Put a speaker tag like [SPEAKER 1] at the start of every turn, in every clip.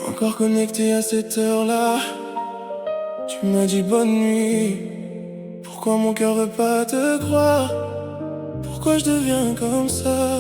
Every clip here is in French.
[SPEAKER 1] Encore connecté à cette heure-là, tu m'as dit bonne nuit. Pourquoi mon cœur veut pas te croire? Pourquoi je deviens comme ça?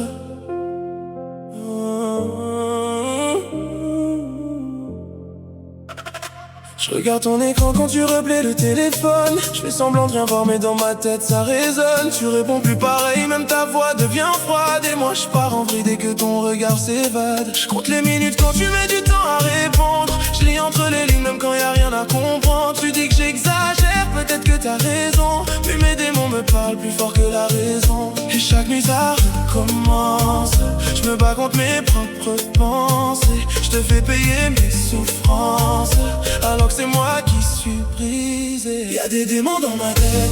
[SPEAKER 1] Je regarde ton écran quand tu replais le téléphone. Je fais semblant de rien voir mais dans ma tête ça résonne. Tu réponds plus pareil, même ta voix devient froide. Et moi je pars en vrille dès que ton regard s'évade. Je compte les minutes quand tu mets du temps à répondre. Je lis entre les lignes même quand y a rien à comprendre. Tu dis que j'exagère, peut-être que t'as raison, mais mes démons me parlent plus fort que la raison. Et chaque nuit ça recommence. Je me bats contre mes propres pensées. Je te fais payer mes souffrances alors que c'est moi qui suis brisé. Y'a des démons dans ma tête.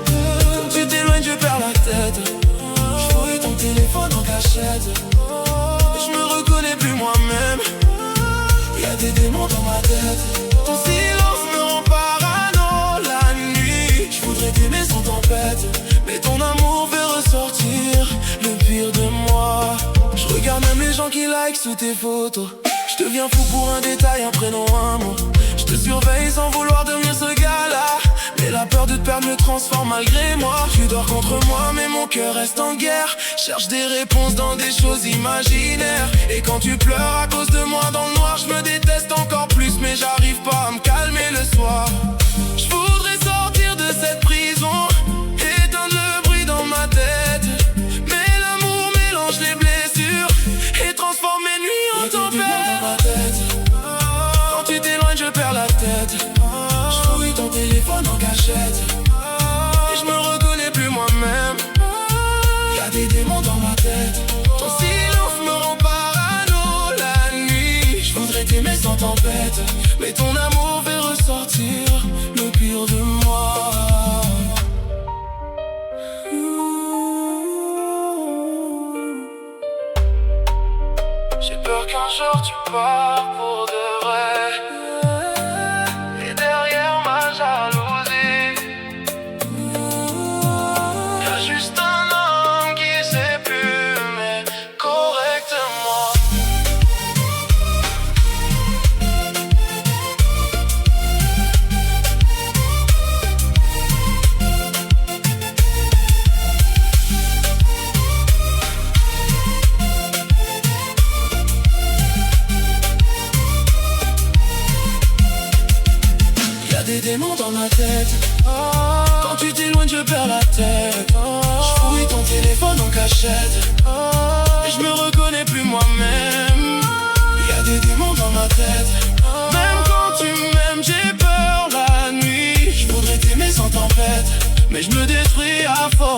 [SPEAKER 1] Quand tu t'éloignes je perds la tête. Je fouille ton téléphone en cachette. Je me reconnais plus moi-même. Y'a des démons dans ma tête. Ton silence me rend parano la nuit. Je voudrais t'aimer sans tempête, mais ton amour fait ressortir le pire de moi. Je regarde même les gens qui like sous tes photos. Je deviens fou pour un détail, un prénom, un mot. Je te surveille sans vouloir devenir ce gars-là, mais la peur de te perdre me transforme malgré moi. Tu dors contre moi mais mon cœur reste en guerre. Cherche des réponses dans des choses imaginaires. Et quand tu pleures à cause de moi dans le noir, je me déteste encore plus, mais j'arrive pas à me calmer le soir. Je voudrais sortir de cette prison, éteindre le bruit dans ma tête, mais l'amour mélange les blessures et transforme mes nuits en tempête. Quand tu t'éloignes je perds la tête. Je fouille ton téléphone en cachette et je me reconnais plus moi-même. Y'a des démons dans ma tête. Ton silence me rend parano la nuit. Je voudrais t'aimer sans tempête, mais ton amour fait ressortir le pire de moi. J'ai peur qu'un jour tu pars pour de vrai, et derrière ma jalousie y'a juste un homme qui sait plus m'aimer correctement. Des démons dans ma tête. Quand tu t'éloignes je perds la tête. Je fouille ton téléphone en cachette et je me reconnais plus moi-même. Y'a des démons dans ma tête. Même quand tu m'aimes j'ai peur la nuit. Je voudrais t'aimer sans tempête, mais je me détruis à force